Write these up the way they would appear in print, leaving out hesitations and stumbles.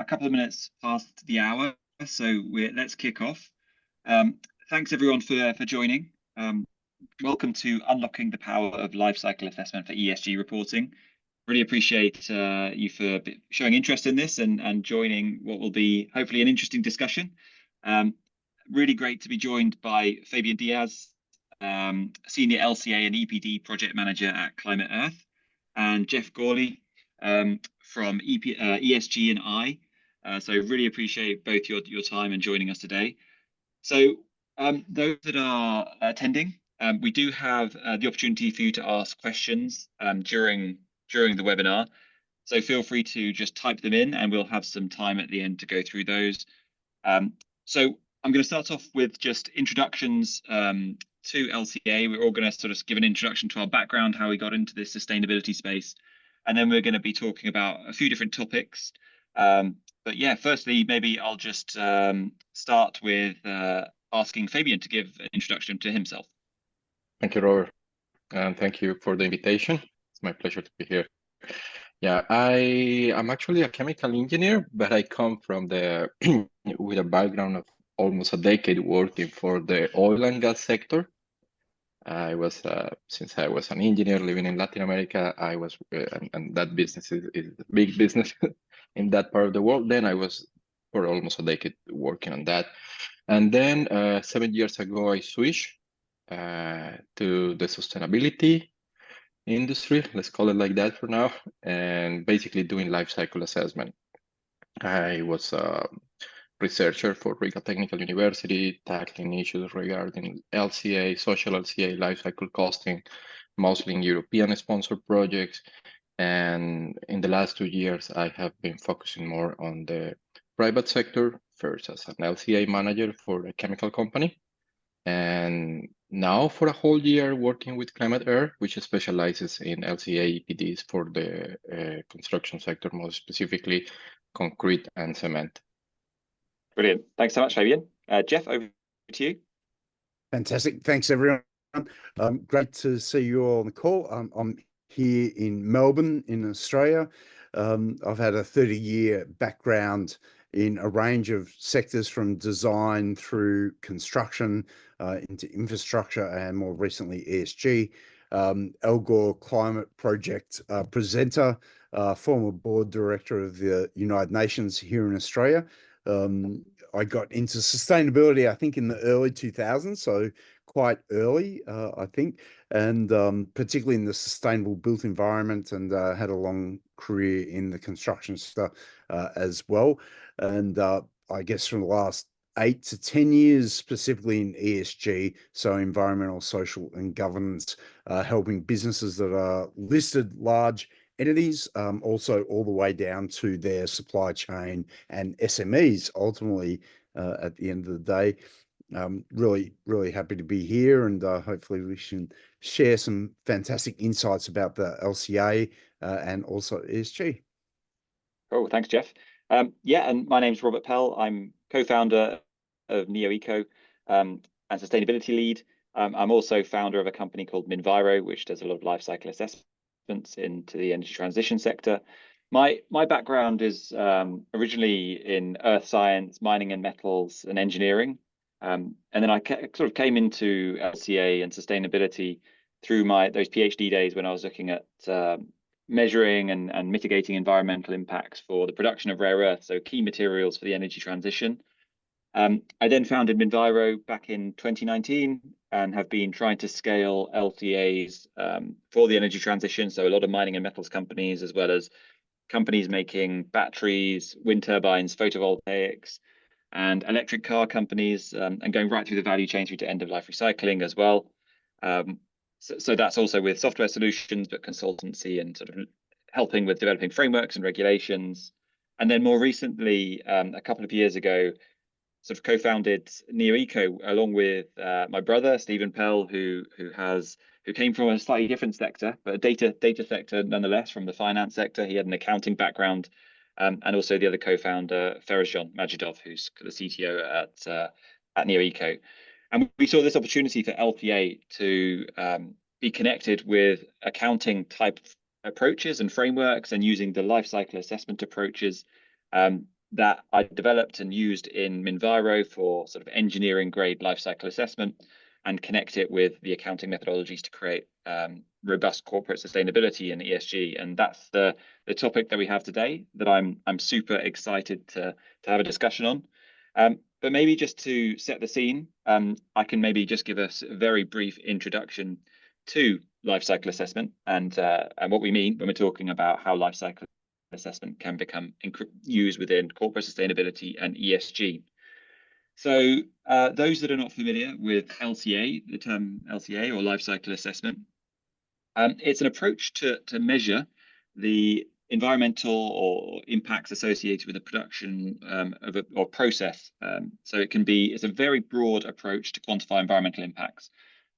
a couple of minutes past the hour, so let's kick off. Thanks everyone for joining. Welcome to Unlocking the Power of Lifecycle Assessment for ESG Reporting. Really appreciate you for showing interest in this and joining what will be hopefully an interesting discussion. Really great to be joined by Fabian Diaz, Senior LCA and EPD Project Manager at Climate Earth, and Geoff Gourley from ESG and I. So really appreciate both your time and joining us today. So those that are attending, we do have the opportunity for you to ask questions during the webinar. So feel free to just type them in and we'll have some time at the end to go through those. So I'm going to start off with just introductions to LCA. We're all going to sort of give an introduction to our background, how we got into this sustainability space. And then we're going to be talking about a few different topics. But yeah, firstly, maybe I'll just start with asking Fabian to give an introduction to himself. Thank you, Robert, and thank you for the invitation. It's my pleasure to be here. Yeah, I'm actually a chemical engineer, but I come from with a background of almost a decade working for the oil and gas sector. I was since I was an engineer living in Latin America, I was and that business is a big business in that part of the world. Then I was for almost a decade working on that, and then 7 years ago I switched to the sustainability industry, let's call it like that for now, and basically doing life cycle assessment. I was a researcher for Riga Technical University, tackling issues regarding LCA, social LCA, life cycle costing, mostly in European sponsored projects. And in the last 2 years, I have been focusing more on the private sector, first as an LCA manager for a chemical company, and now for a whole year working with Climate Earth, which specializes in LCA EPDs for the construction sector, more specifically concrete and cement. Brilliant. Thanks so much, Fabian. Geoff, over to you. Fantastic. Thanks, everyone. Great to see you all on the call. I'm here in Melbourne, in Australia. I've had a 30-year background in a range of sectors from design through construction into infrastructure and more recently ESG. Al Gore Climate Project presenter, former board director of the United Nations here in Australia. I got into sustainability, I think, in the early 2000s, so quite early, I think, and particularly in the sustainable built environment, and had a long career in the construction stuff as well. And I guess from the last 8 to 10 years, specifically in ESG, so environmental, social, and governance, helping businesses that are listed large entities, also all the way down to their supply chain and SMEs, ultimately, at the end of the day. Really happy to be here, and hopefully we can share some fantastic insights about the LCA and also ESG. Cool, thanks, Geoff. Yeah, and my name's Robert Pell. I'm co-founder of neoeco and sustainability lead. I'm also founder of a company called Minviro, which does a lot of life cycle assessments into the energy transition sector. My background is originally in earth science, mining and metals, and engineering. And then I sort of came into LCA and sustainability through those PhD days when I was looking at measuring and mitigating environmental impacts for the production of rare earths, so key materials for the energy transition. I then founded Minviro back in 2019 and have been trying to scale LCAs for the energy transition, so a lot of mining and metals companies, as well as companies making batteries, wind turbines, photovoltaics, and electric car companies, and going right through the value chain through to end-of-life recycling as well. So that's also with software solutions, but consultancy and sort of helping with developing frameworks and regulations. And then more recently, a couple of years ago, sort of co-founded neoeco along with my brother, Stephen Pell, who came from a slightly different sector, but a data sector nonetheless, from the finance sector. He had an accounting background, and also the other co-founder, Ferazjon Majidov, who's the CTO at neoeco. And we saw this opportunity for LPA to be connected with accounting type approaches and frameworks, and using the life cycle assessment approaches that I developed and used in Minviro for sort of engineering grade life cycle assessment, and connect it with the accounting methodologies to create robust corporate sustainability and ESG. And that's the topic that we have today that I'm super excited to have a discussion on. But maybe just to set the scene, I can maybe just give us a very brief introduction to life cycle assessment and what we mean when we're talking about how life cycle assessment can become used within corporate sustainability and ESG. So those that are not familiar with LCA, the term LCA or life cycle assessment, it's an approach to measure the environmental or impacts associated with the production of or process. So it's a very broad approach to quantify environmental impacts.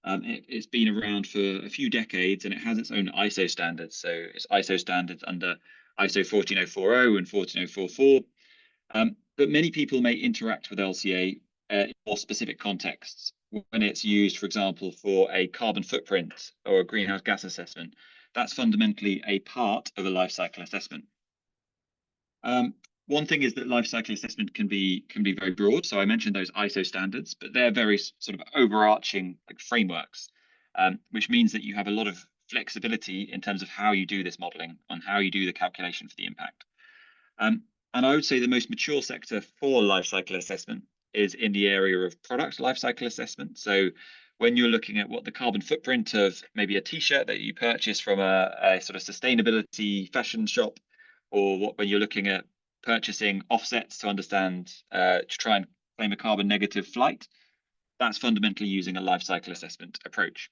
It's been around for a few decades, and it has its own ISO standards. So it's ISO standards under ISO 14040 and 14044. But many people may interact with LCA in more specific contexts when it's used, for example, for a carbon footprint or a greenhouse gas assessment. That's fundamentally a part of a life cycle assessment. One thing is that life cycle assessment can be very broad. So I mentioned those ISO standards, but they're very sort of overarching like frameworks, which means that you have a lot of flexibility in terms of how you do this modeling, on how you do the calculation for the impact. And I would say the most mature sector for life cycle assessment is in the area of product life cycle assessment. So when you're looking at what the carbon footprint of maybe a t-shirt that you purchase from a sort of sustainability fashion shop, or when you're looking at purchasing offsets to understand, to try and claim a carbon negative flight, that's fundamentally using a life cycle assessment approach.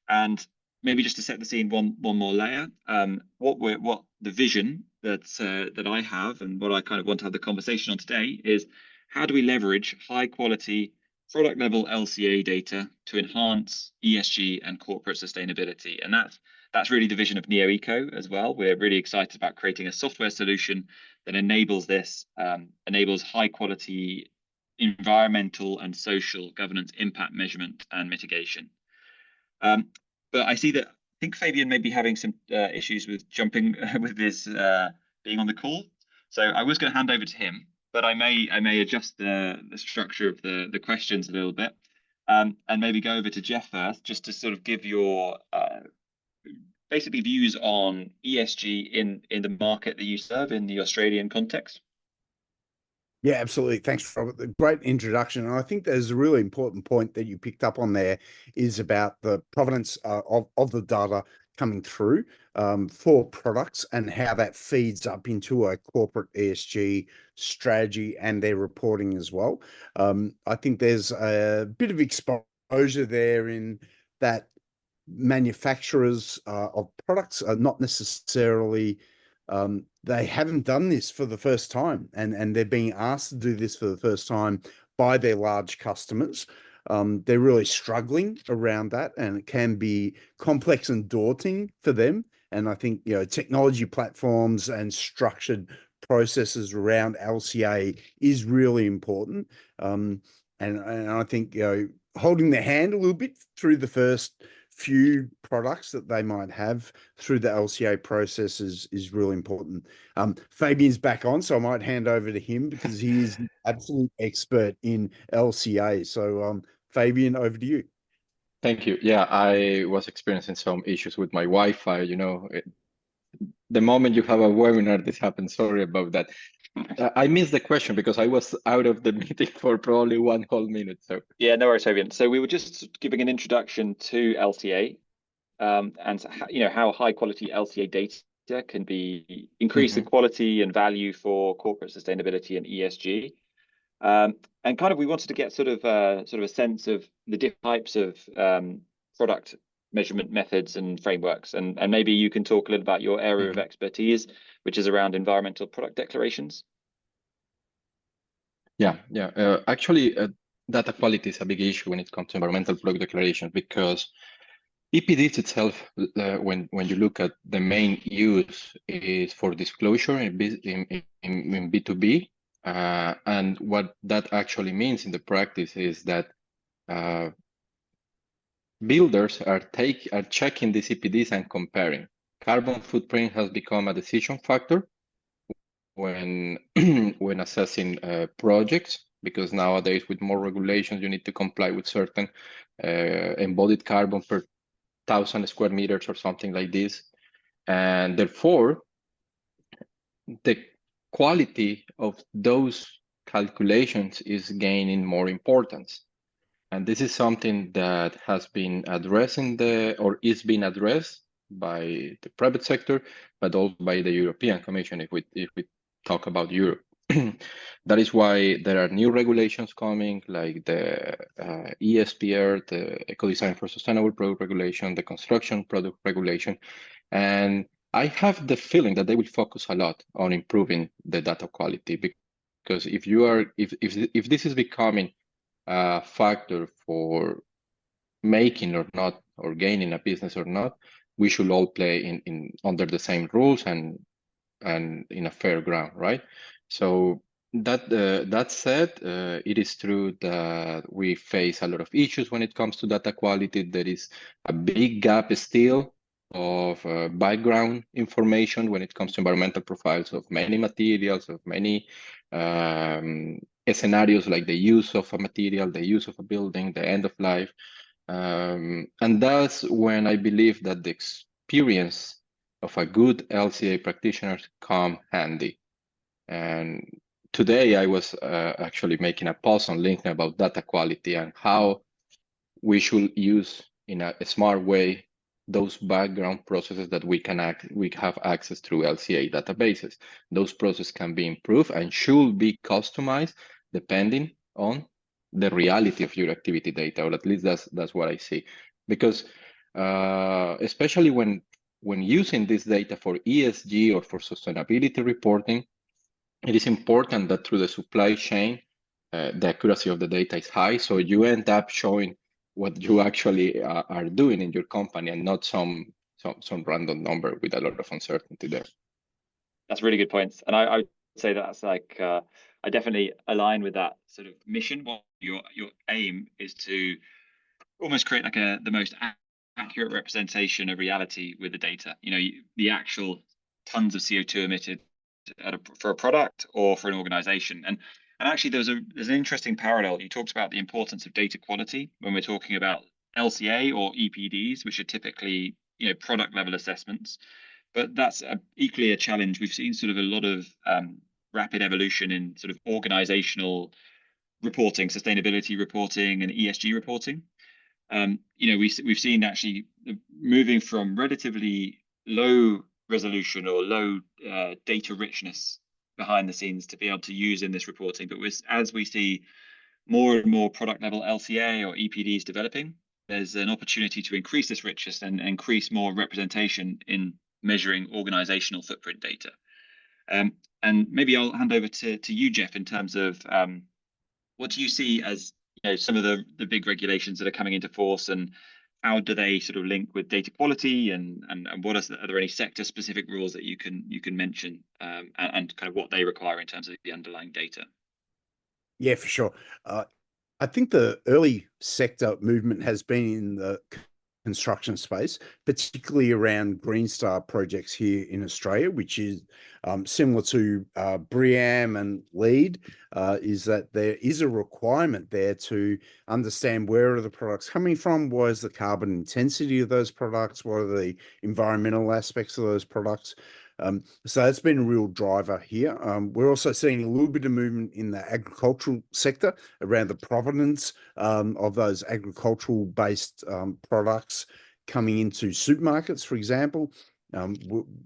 And maybe just to set the scene one more layer, what the vision that I have and what I kind of want to have the conversation on today is, how do we leverage high quality product level LCA data to enhance ESG and corporate sustainability? And that's really the vision of neoeco as well. We're really excited about creating a software solution that enables this, enables high quality environmental and social governance impact measurement and mitigation. But I see that I think Fabian may be having some issues with jumping with this being on the call. So I was going to hand over to him, but I may adjust the structure of the questions a little bit, and maybe go over to Geoff first, just to sort of give your basically views on ESG in the market that you serve in the Australian context. Yeah, absolutely. Thanks, Robert. A great introduction. And I think there's a really important point that you picked up on there is about the provenance of the data coming through for products and how that feeds up into a corporate ESG strategy and their reporting as well. I think there's a bit of exposure there in that manufacturers of products are not necessarily they haven't done this for the first time, and they're being asked to do this for the first time by their large customers. They're really struggling around that, and it can be complex and daunting for them. And I think, technology platforms and structured processes around LCA is really important. And I think, holding their hand a little bit through the first few products that they might have through the LCA process is really important. Fabian's back on, so I might hand over to him because he is an absolute expert in LCA. So Fabian, over to you. Thank you. Yeah, I was experiencing some issues with my Wi-Fi. The moment you have a webinar, this happens. Sorry about that. I missed the question because I was out of the meeting for probably one whole minute. So yeah, no worries, Fabian. So we were just giving an introduction to LCA, and how high quality LCA data can be increase the quality and value for corporate sustainability and ESG. And kind of we wanted to get sort of a sense of the different types of product measurement methods and frameworks, and maybe you can talk a little about your area of expertise, which is around environmental product declarations. Actually, data quality is a big issue when it comes to environmental product declaration, because EPDs itself, when you look at the main use, is for disclosure in B2B, and what that actually means in the practice is that builders are checking these EPDs and comparing. Carbon footprint has become a decision factor when when assessing projects, because nowadays with more regulations, you need to comply with certain embodied carbon per 1,000 square meters or something like this. And therefore, the quality of those calculations is gaining more importance. And this is something that has been addressed or is being addressed by the private sector, but also by the European Commission, if we talk about Europe. That is why there are new regulations coming, like the ESPR, the Eco Design for Sustainable Product Regulation, the Construction Product Regulation. And I have the feeling that they will focus a lot on improving the data quality, because if this is becoming a factor for making or not, or gaining a business or not, we should all play in under the same rules and in a fair ground, right? So that said, it is true that we face a lot of issues when it comes to data quality. There is a big gap still of background information when it comes to environmental profiles of many materials, of many scenarios, like the use of a material, the use of a building, the end of life. And that's when I believe that the experience of a good LCA practitioner come handy. And today I was actually making a post on LinkedIn about data quality and how we should use in a smart way those background processes that we have access through LCA databases. Those processes can be improved and should be customized depending on the reality of your activity data, or at least that's what I see. Because especially when using this data for ESG or for sustainability reporting, it is important that through the supply chain, the accuracy of the data is high. So you end up showing what you actually are doing in your company, and not some random number with a lot of uncertainty there. That's really good points. And I would say that's like, I definitely align with that sort of mission. What your aim is to almost create like the most accurate representation of reality with the data. You know, the actual tons of CO2 emitted for a product or for an organization. And actually there's an interesting parallel. You talked about the importance of data quality when we're talking about LCA or EPDs, which are typically, you know, product level assessments. But that's equally a challenge. We've seen sort of a lot of rapid evolution in sort of organizational reporting, sustainability reporting, and ESG reporting. You know, we've seen actually moving from relatively low resolution or low data richness behind the scenes to be able to use in this reporting. But as we see more and more product level LCA or EPDs developing, there's an opportunity to increase this richness and increase more representation in measuring organizational footprint data. And maybe I'll hand over to you, Geoff, in terms of what do you see as, you know, some of the big regulations that are coming into force, and how do they sort of link with data quality, and what are there any sector specific rules that you can mention, and kind of what they require in terms of the underlying data? Yeah, for sure. I think the early sector movement has been in the construction space, particularly around Green Star projects here in Australia, which is similar to BREEAM and LEED, is that there is a requirement there to understand where are the products coming from, what is the carbon intensity of those products, what are the environmental aspects of those products. So that's been a real driver here. We're also seeing a little bit of movement in the agricultural sector around the provenance of those agricultural based products coming into supermarkets, for example.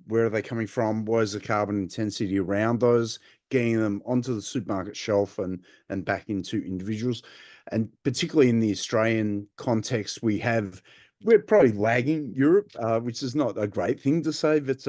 Where are they coming from? What is the carbon intensity around those, getting them onto the supermarket shelf and back into individuals? And particularly in the Australian context, we're probably lagging Europe, which is not a great thing to say, but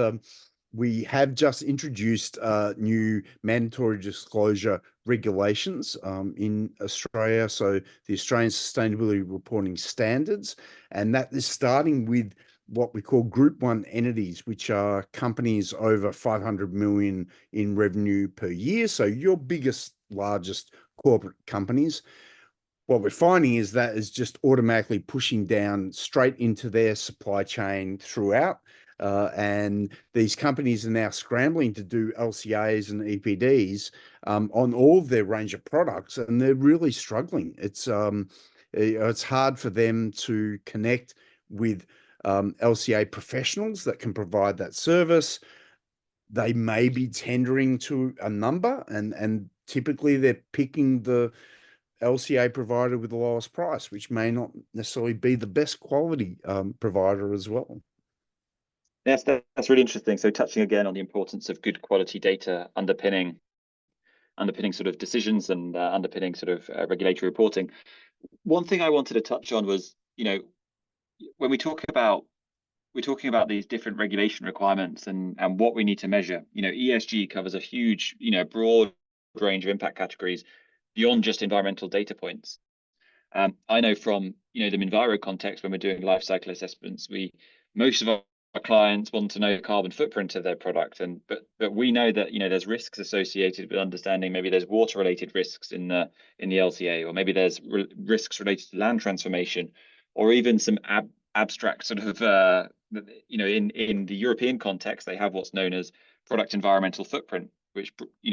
we have just introduced new mandatory disclosure regulations in Australia. So the Australian Sustainability Reporting Standards, and that is starting with what we call Group 1 entities, which are companies over 500 million in revenue per year. So your biggest, largest corporate companies. What we're finding is that is just automatically pushing down straight into their supply chain throughout. and these companies are now scrambling to do LCAs and EPDs on all of their range of products, and they're really struggling. It's hard for them to connect with LCA professionals that can provide that service. They may be tendering to a number, and typically they're picking the LCA provider with the lowest price, which may not necessarily be the best quality provider as well. Yes, that's really interesting. So touching again on the importance of good quality data underpinning sort of decisions and underpinning sort of regulatory reporting. One thing I wanted to touch on was, when we're talking about these different regulation requirements and what we need to measure. ESG covers a huge, broad range of impact categories beyond just environmental data points. I know from the Minviro context, when we're doing life cycle assessments, most of our clients want to know the carbon footprint of their product, but we know that there's risks associated with understanding. Maybe there's water related risks in the LCA, or maybe there's risks related to land transformation, or even some abstract sort of in the European context, they have what's known as product environmental footprint, which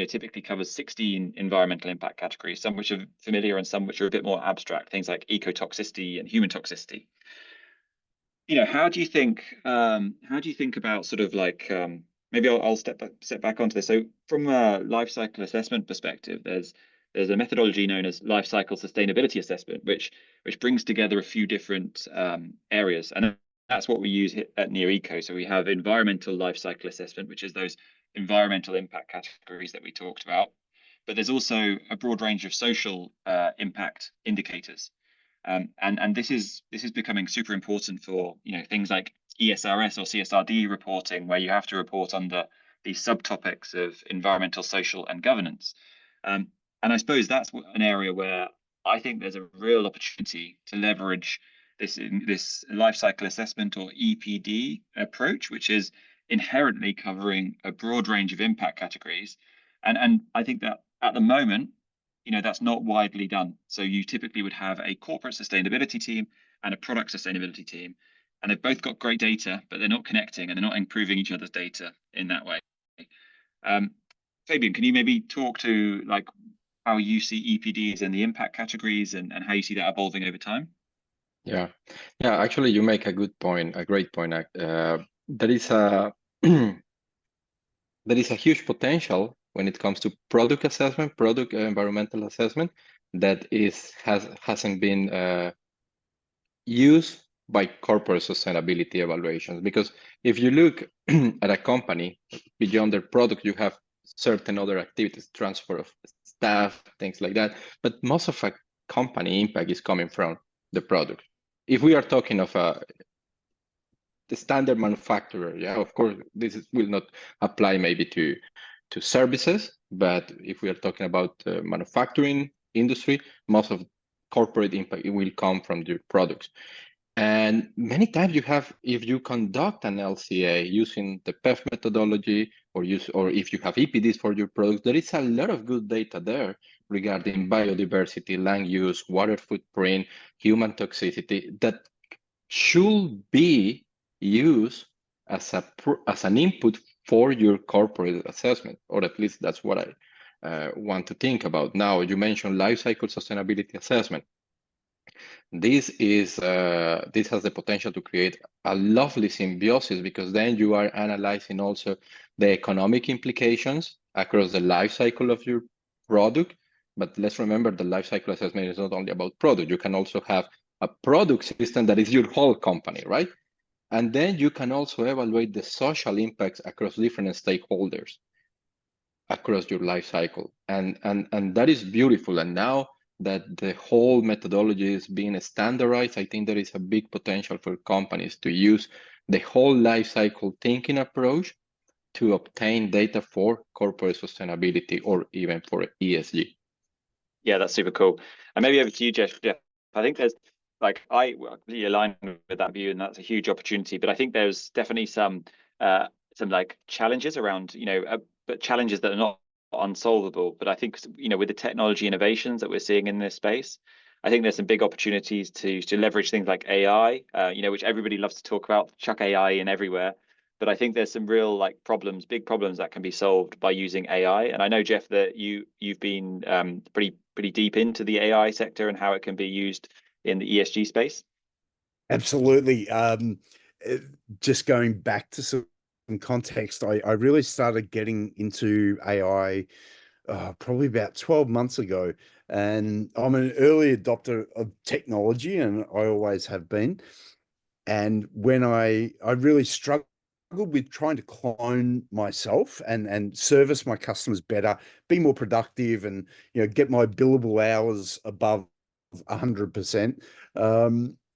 typically covers 16 environmental impact categories, some which are familiar and some which are a bit more abstract, things like ecotoxicity and human toxicity. How do you think about sort of like maybe I'll step back onto this. So from a life cycle assessment perspective, there's a methodology known as life cycle sustainability assessment, which brings together a few different areas, and that's what we use at neoeco. So we have environmental life cycle assessment, which is those environmental impact categories that we talked about, but there's also a broad range of social impact indicators. And this is becoming super important for things like ESRS or CSRD reporting, where you have to report under these subtopics of environmental, social, and governance. And I suppose that's an area where I think there's a real opportunity to leverage this life cycle assessment or EPD approach, which is inherently covering a broad range of impact categories. And I think that at the moment, that's not widely done. So you typically would have a corporate sustainability team and a product sustainability team, and they've both got great data, but they're not connecting and they're not improving each other's data in that way. Fabian, can you maybe talk to like how you see EPDs and the impact categories and how you see that evolving over time? Yeah. Actually, you make a good point, a great point. There is a huge potential when it comes to product assessment, product environmental assessment, that hasn't been used by corporate sustainability evaluations. Because if you look at a company, beyond their product, you have certain other activities, transfer of staff, things like that. But most of a company impact is coming from the product. If we are talking of the standard manufacturer, of course, will not apply maybe to services, but if we are talking about manufacturing industry, most of corporate impact will come from the products. And many times if you conduct an LCA using the PEF methodology or if you have EPDs for your products, there is a lot of good data there regarding biodiversity, land use, water footprint, human toxicity that should be used as an input for your corporate assessment, or at least that's what I want to think about. Now, you mentioned life cycle sustainability assessment. This has the potential to create a lovely symbiosis, because then you are analyzing also the economic implications across the life cycle of your product. But let's remember, the life cycle assessment is not only about product. You can also have a product system that is your whole company, right? And then you can also evaluate the social impacts across different stakeholders across your life cycle. And that is beautiful. And now that the whole methodology is being standardized, I think there is a big potential for companies to use the whole life cycle thinking approach to obtain data for corporate sustainability or even for ESG. Yeah, that's super cool. And maybe over to you, Geoff. I think there's I completely align with that view, and that's a huge opportunity. But I think there's definitely some like challenges around, but challenges that are not unsolvable. But I think with the technology innovations that we're seeing in this space, I think there's some big opportunities to leverage things like AI, which everybody loves to talk about, chuck AI in everywhere. but I think there's some real like problems, big problems that can be solved by using AI. And I know, Geoff, that you've been pretty deep into the AI sector and how it can be used in the ESG space. Absolutely. Just going back to some context, I really started getting into AI probably about 12 months ago. And I'm an early adopter of technology, and I always have been. And when I really struggled with trying to clone myself and service my customers better, be more productive, and get my billable hours above 100%.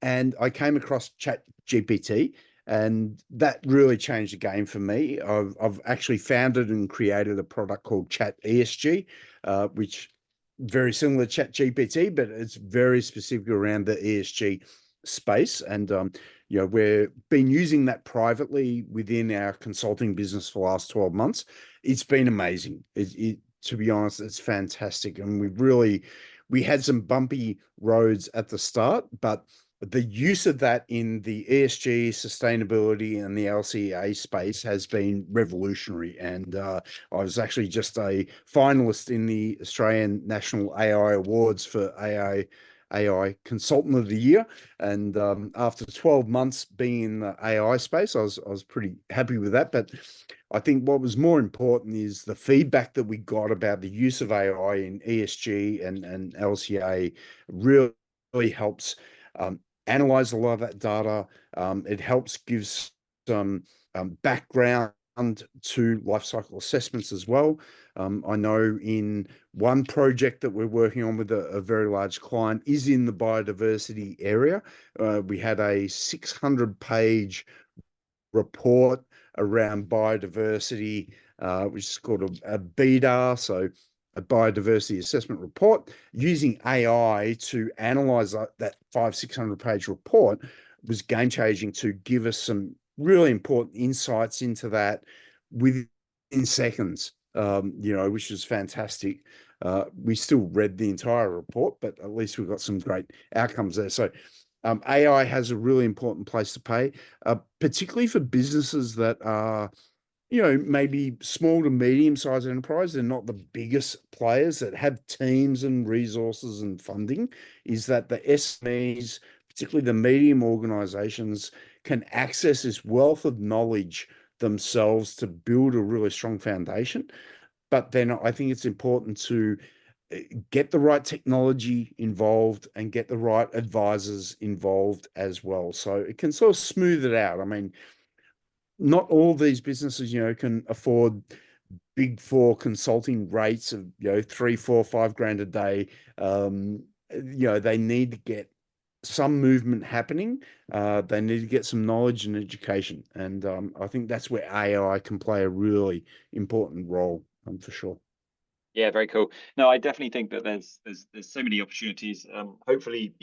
And I came across Chat GPT, and that really changed the game for me. I've actually founded and created a product called Chat ESG, which very similar to Chat GPT, but it's very specific around the ESG space. And we've been using that privately within our consulting business for the last 12 months. It's been amazing. To be honest, it's fantastic. And we had some bumpy roads at the start, but the use of that in the ESG, sustainability, and the LCA space has been revolutionary. And I was actually just a finalist in the Australian National AI Awards for AI Consultant of the Year. And after 12 months being in the AI space, I was pretty happy with that. But I think what was more important is the feedback that we got about the use of AI in ESG and LCA really helps analyze a lot of that data. It helps give some background to life cycle assessments as well. I know in one project that we're working on with a very large client is in the biodiversity area. We had a 600-page report around biodiversity, which is called a BDAR, so a biodiversity assessment report. Using AI to analyze that 600-page report was game-changing to give us some really important insights into that within seconds, which was fantastic. We still read the entire report, but at least we got some great outcomes there. So AI has a really important place to play, particularly for businesses that are, maybe small to medium-sized enterprise. They're not the biggest players that have teams and resources and funding. Is that the SMEs, particularly the medium organizations, can access this wealth of knowledge themselves to build a really strong foundation. But then I think it's important to get the right technology involved and get the right advisors involved as well. So it can sort of smooth it out. I mean, not all these businesses, can afford big four consulting rates of, 3, 4, 5 grand a day. They need to get some movement happening. They need to get some knowledge and education. And I think that's where AI can play a really important role, for sure. Yeah, very cool. No, I definitely think that there's so many opportunities. Hopefully,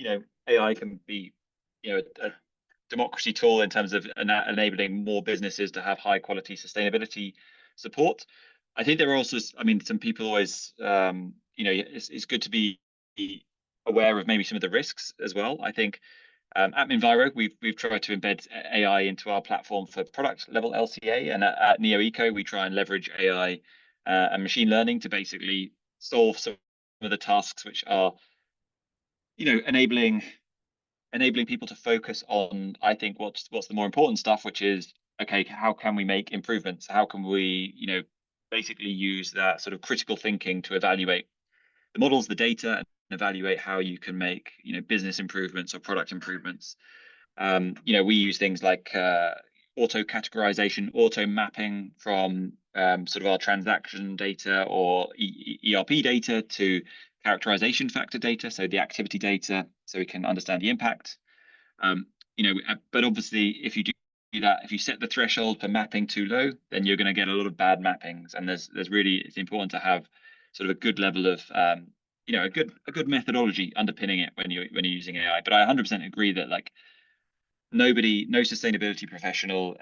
AI can be, a democracy tool in terms of enabling more businesses to have high quality sustainability support. I think there are also, some people always, it's good to be aware of maybe some of the risks as well. I think at Minviro, we've tried to embed AI into our platform for product level LCA, and at neoeco, we try and leverage AI and machine learning to basically solve some of the tasks which are, enabling people to focus on, I think, what's the more important stuff, which is, okay, how can we make improvements? How can we, basically use that sort of critical thinking to evaluate the models, the data, and evaluate how you can make, business improvements or product improvements. We use things like auto categorization, auto mapping from sort of our transaction data or ERP data to characterization factor data, so the activity data, so we can understand the impact. But obviously, if you do that, if you set the threshold for mapping too low, then you're going to get a lot of bad mappings. And it's important to have sort of a good level of a good methodology underpinning it when you're using AI. But I 100% agree that no sustainability professional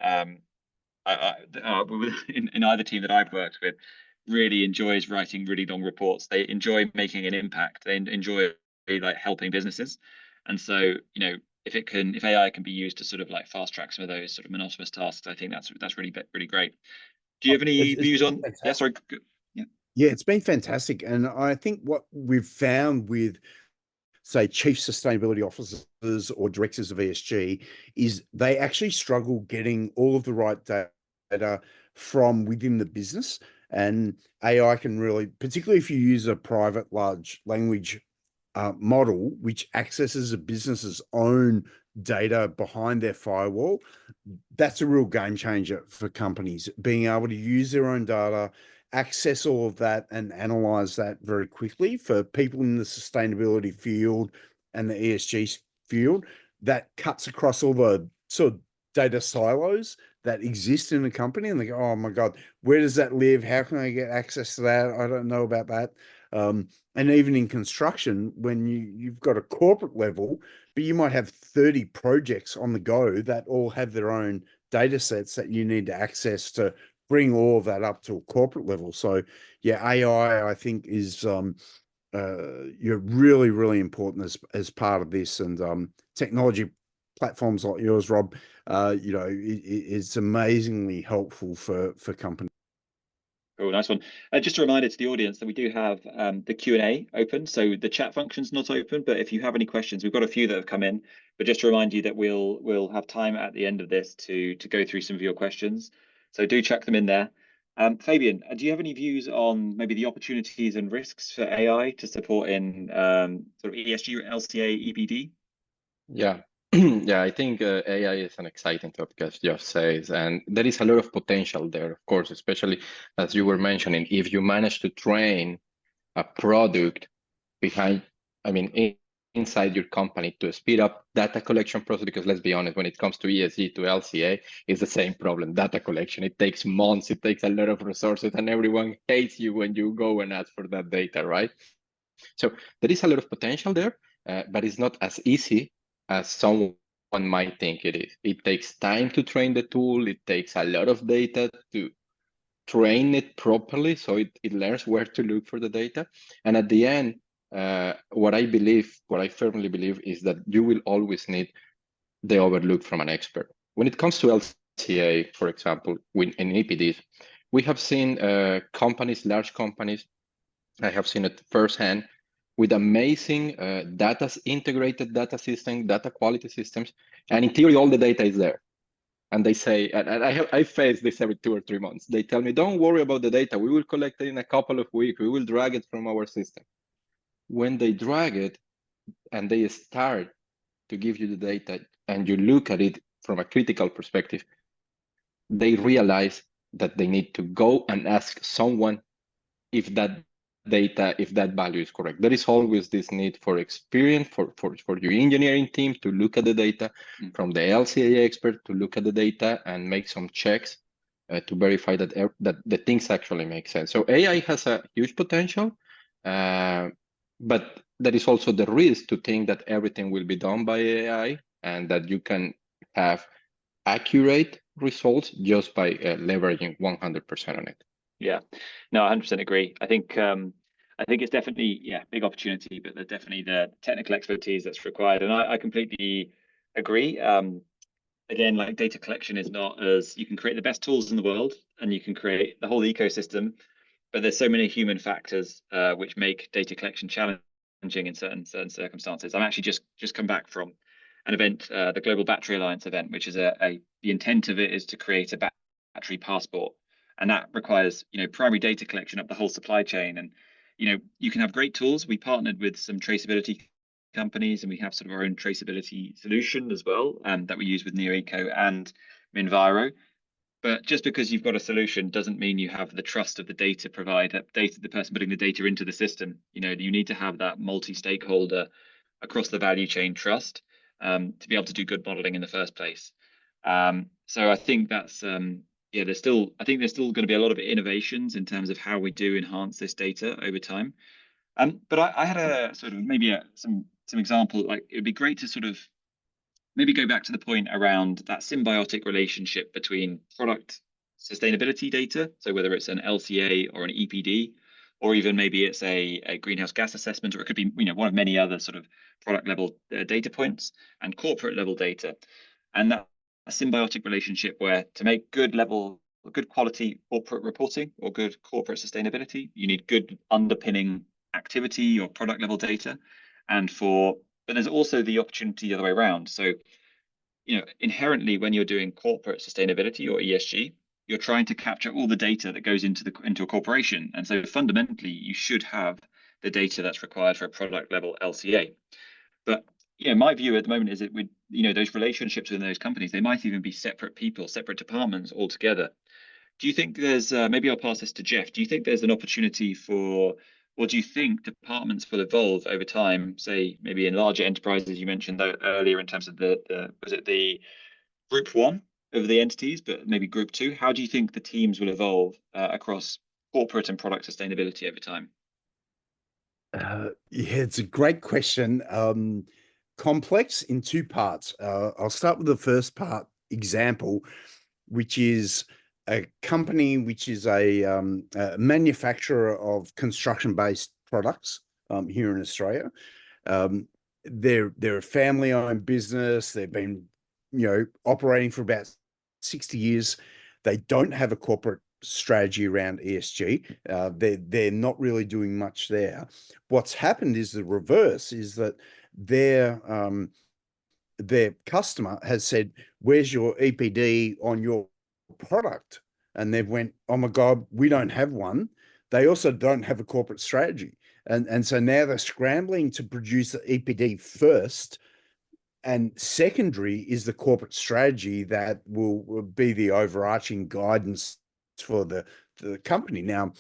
in either team that I've worked with really enjoys writing really long reports. They enjoy making an impact. They enjoy helping businesses. And so, if AI can be used to sort of like fast track some of those sort of monotonous tasks, I think that's really great. Do you have any It's views on? fantastic. Yeah, sorry. Yeah. Yeah, it's been fantastic. And I think what we've found with, say, chief sustainability officers or directors of ESG is they actually struggle getting all of the right data from within the business. And AI can really, particularly if you use a private large language model, which accesses a business's own data behind their firewall, that's a real game changer for companies, being able to use their own data, access all of that, and analyze that very quickly. For people in the sustainability field and the ESG field, that cuts across all the sort of data silos that exist in a company, and they go, oh my God, where does that live? How can I get access to that? I don't know about that. And even in construction, when you've got a corporate level, but you might have 30 projects on the go that all have their own data sets that you need to access to bring all of that up to a corporate level. So yeah, AI, I think, is you're really, really important as part of this. And technology platforms like yours, Rob, it's amazingly helpful for companies. Cool, nice one. Just a reminder to the audience that we do have the Q&A open. So the chat function's not open, but if you have any questions, we've got a few that have come in. But just to remind you that we'll have time at the end of this to go through some of your questions. So do chuck them in there. Fabian, do you have any views on maybe the opportunities and risks for AI to support in sort of ESG, LCA, EPD? Yeah. Yeah, I think AI is an exciting topic, as Geoff says, and there is a lot of potential there, of course, especially as you were mentioning, if you manage to train a product inside your company to speed up data collection process, because let's be honest, when it comes to ESG, to LCA, it's the same problem. Data collection, it takes months, it takes a lot of resources, and everyone hates you when you go and ask for that data, right? So there is a lot of potential there, but it's not as easy as someone might think it is. It takes time to train the tool. It takes a lot of data to train it properly so it learns where to look for the data. And at the end, what I firmly believe is that you will always need the overlook from an expert. When it comes to LCA, for example, in EPDs, we have seen companies, large companies, I have seen it firsthand, with amazing integrated data system, data quality systems, and in theory, all the data is there. And they say, and I face this every 2 or 3 months. They tell me, don't worry about the data. We will collect it in a couple of weeks. We will drag it from our system. When they drag it and they start to give you the data and you look at it from a critical perspective, they realize that they need to go and ask someone if that data, if that value is correct. There is always this need for experience for your engineering team to look at the data, from the LCA expert to look at the data and make some checks to verify that the things actually make sense. So AI has a huge potential, but there is also the risk to think that everything will be done by AI and that you can have accurate results just by leveraging 100% on it. Yeah, no, 100% agree. I think it's definitely big opportunity, but there's definitely the technical expertise that's required, and I completely agree. Again, like data collection is not as you can create the best tools in the world and you can create the whole ecosystem, but there's so many human factors which make data collection challenging in certain circumstances. I'm actually just come back from an event, the Global Battery Alliance event, which is the intent of it is to create a battery passport. And that requires, primary data collection of the whole supply chain. And, you can have great tools. We partnered with some traceability companies and we have sort of our own traceability solution as well that we use with neoeco and Minviro. But just because you've got a solution doesn't mean you have the trust of the data provider, the person putting the data into the system. You need to have that multi-stakeholder across the value chain trust to be able to do good modeling in the first place. So I think that's there's still going to be a lot of innovations in terms of how we do enhance this data over time. But I had a sort of maybe some example. Like it would be great to sort of maybe go back to the point around that symbiotic relationship between product sustainability data, so whether it's an LCA or an EPD, or even maybe it's a greenhouse gas assessment, or it could be one of many other sort of product level data points and corporate level data. And that a symbiotic relationship where to make good quality corporate reporting or good corporate sustainability, you need good underpinning activity or product level data. But there's also the opportunity the other way around. So, inherently when you're doing corporate sustainability or ESG, you're trying to capture all the data that goes into a corporation. And so fundamentally, you should have the data that's required for a product level LCA. But my view at the moment is that with those relationships within those companies, they might even be separate people, separate departments altogether. Do you think there's maybe I'll pass this to Geoff. Do you think there's an opportunity or do you think departments will evolve over time? Say maybe in larger enterprises, you mentioned earlier in terms of was it the group one of the entities, but maybe group two? How do you think the teams will evolve across corporate and product sustainability over time? Yeah, it's a great question. Complex in two parts. I'll start with the first part example, which is a company which is a manufacturer of construction-based products here in Australia. They're a family-owned business. They've been, operating for about 60 years. They don't have a corporate strategy around ESG. They're not really doing much there. What's happened is the reverse, is that their customer has said, "Where's your EPD on your product?" And they've went, "Oh my God, we don't have one." They also don't have a corporate strategy. And so now they're scrambling to produce the EPD first, and secondary is the corporate strategy that will be the overarching guidance for the company. Now,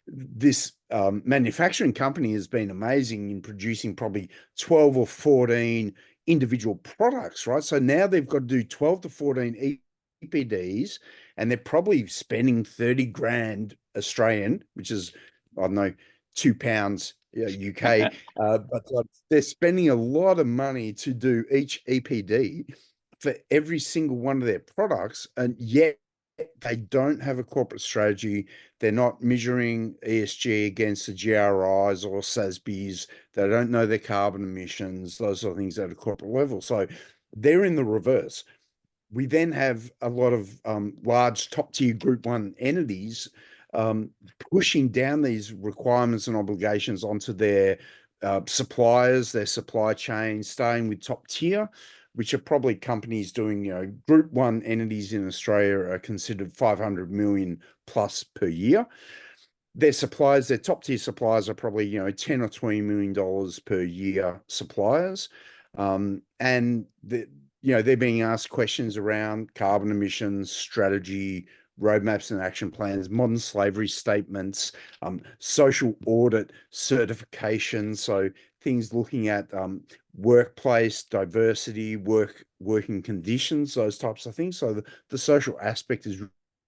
this manufacturing company has been amazing in producing probably 12 or 14 individual products, right? So now they've got to do 12 to 14 EPDs, and they're probably spending 30 grand Australian, which is, I don't know, £2 UK, but they're spending a lot of money to do each EPD for every single one of their products, and yet they don't have a corporate strategy. They're not measuring ESG against the GRIs or SASBs. They don't know their carbon emissions, those sort of things at a corporate level. So they're in the reverse. We then have a lot of large top-tier Group 1 entities pushing down these requirements and obligations onto their suppliers, their supply chain, staying with top tier, which are probably companies doing, Group 1 entities in Australia are considered 500 million plus per year. Their suppliers, their top tier suppliers are probably, $10 or $20 million per year suppliers. And they're being asked questions around carbon emissions, strategy, roadmaps and action plans, modern slavery statements, social audit certification. So things looking at workplace diversity, working conditions, those types of things. So the social aspect is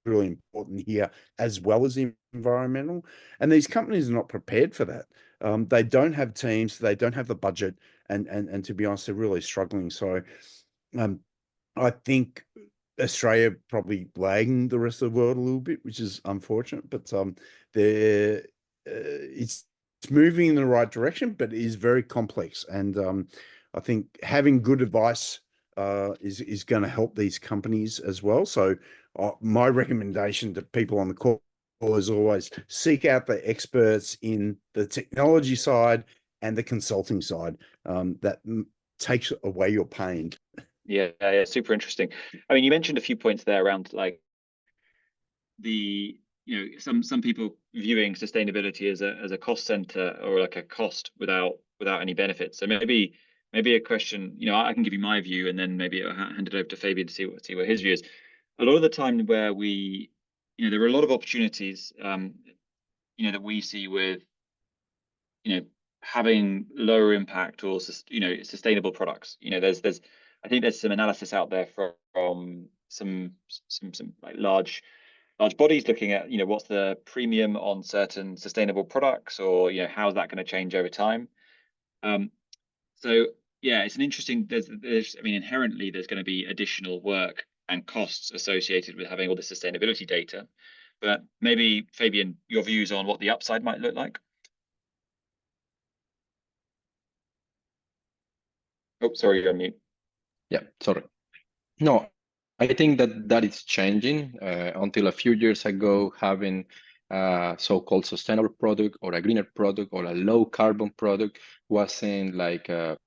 really important here, as well as the environmental. And these companies are not prepared for that. They don't have teams, they don't have the budget, and to be honest, they're really struggling. So I think Australia probably lagging the rest of the world a little bit, which is unfortunate, but it's moving in the right direction, but it is very complex. And I think having good advice is going to help these companies as well. So my recommendation to people on the call is always seek out the experts in the technology side and the consulting side. That takes away your pain. Yeah, super interesting. I mean, you mentioned a few points there around like the some people viewing sustainability as a cost center or like a cost without any benefits. So maybe a question, I can give you my view, and then maybe I'll hand it over to Fabian to see what his view is. A lot of the time where we, there are a lot of opportunities, that we see with, having lower impact or sustainable products. There's I think there's some analysis out there from some like large bodies looking at what's the premium on certain sustainable products, or how's that going to change over time. So yeah, it's an interesting. There's I mean, inherently there's going to be additional work and costs associated with having all the sustainability data. but maybe Fabian, your views on what the upside might look like. Oh, sorry, you're on mute. Yeah, sorry. No, I think that is changing. Until a few years ago, having a so-called sustainable product or a greener product or a low carbon product wasn't like a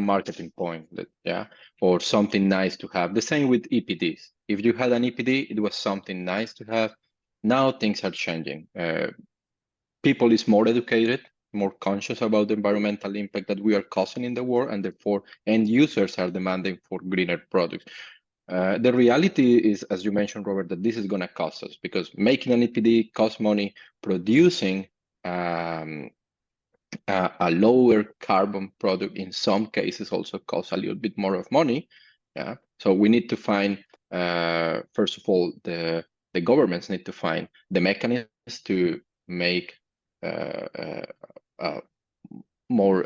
marketing point, or something nice to have. The same with EPDs. If you had an EPD, it was something nice to have. Now things are changing. People is more educated, more conscious about the environmental impact that we are causing in the world, and therefore end users are demanding for greener products. The reality is, as you mentioned, Robert, that this is going to cost us, because making an EPD costs money, producing a lower carbon product in some cases also costs a little bit more of money. Yeah. So we need to find, first of all, the governments need to find the mechanisms to make more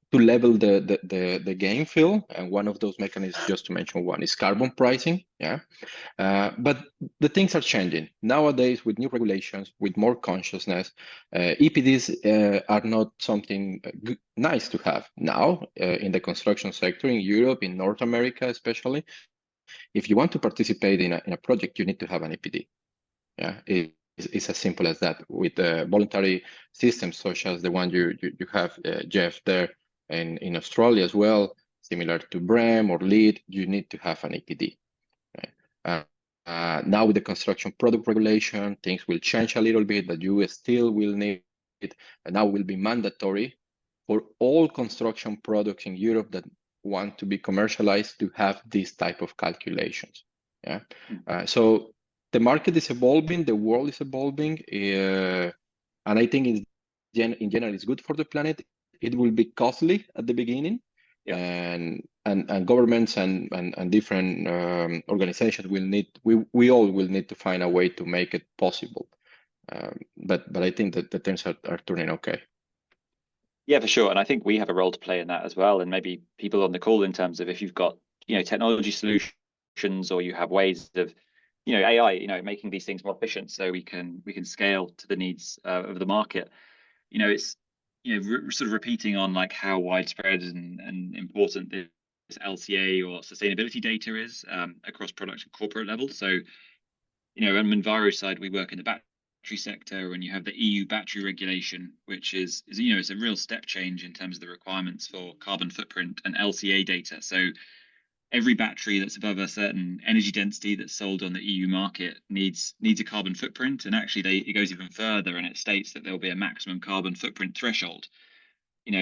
to level the game field. And one of those mechanisms, just to mention one, is carbon pricing. Yeah. But the things are changing nowadays with new regulations, with more consciousness. EPDs are not something nice to have now in the construction sector in Europe, in North America especially. If you want to participate in a project, you need to have an EPD. Yeah, it's as simple as that. With voluntary systems such as the one you have, Geoff, there in Australia as well, similar to BREM or LEED, you need to have an EPD. Now with the construction product regulation, things will change a little bit, but you still will need it. And now will be mandatory for all construction products in Europe that want to be commercialized to have this type of calculations. Yeah. So the market is evolving, the world is evolving, and I think in general it's good for the planet. It will be costly at the beginning, and governments and different organizations will need, we all will need to find a way to make it possible. But I think that the things are turning okay. Yeah, for sure. And I think we have a role to play in that as well. And maybe people on the call, in terms of if you've got, technology solutions, or you have ways of, AI, making these things more efficient so we can scale to the needs of the market. It's, sort of repeating on like how widespread and important this LCA or sustainability data is across product and corporate level. So, on Minviro's side, we work in the battery sector, and you have the EU battery regulation, which is it's a real step change in terms of the requirements for carbon footprint and LCA data. So every battery that's above a certain energy density that's sold on the EU market needs a carbon footprint. And actually, it goes even further, and it states that there'll be a maximum carbon footprint threshold.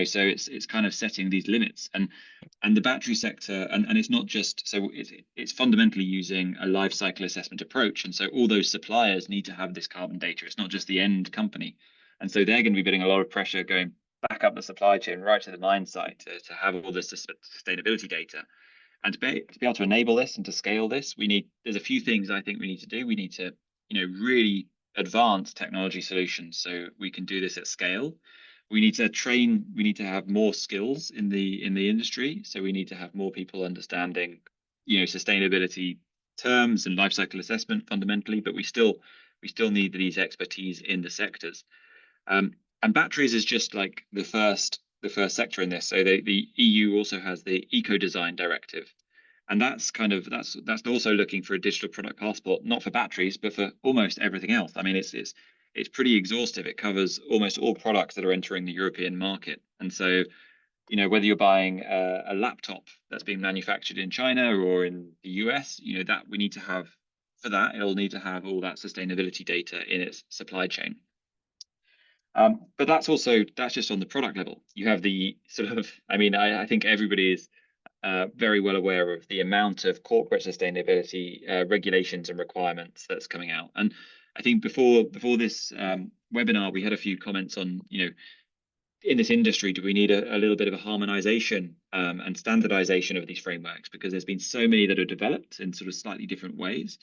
So it's kind of setting these limits, and the battery sector, and it's not just, so it's fundamentally using a life cycle assessment approach. And so all those suppliers need to have this carbon data. It's not just the end company. And so they're going to be putting a lot of pressure going back up the supply chain right to the mine site to have all this sustainability data. And to be able to enable this and to scale this, there's a few things I think we need to do. We need to, really advance technology solutions so we can do this at scale. We need to train, we need to have more skills in the industry. So we need to have more people understanding, sustainability terms and life cycle assessment fundamentally, but we still need these expertise in the sectors. And batteries is just like the first sector in this. So the EU also has the Eco Design Directive, and that's also looking for a digital product passport, not for batteries, but for almost everything else. I mean, it's pretty exhaustive. It covers almost all products that are entering the European market. And so, whether you're buying a laptop that's being manufactured in China or in the US, that we need to have, for that, it'll need to have all that sustainability data in its supply chain. But that's just on the product level. You have the sort of, I think everybody is very well aware of the amount of corporate sustainability regulations and requirements that's coming out. And I think before this webinar, we had a few comments on, in this industry, do we need a little bit of a harmonization and standardization of these frameworks? Because there's been so many that are developed in sort of slightly different ways.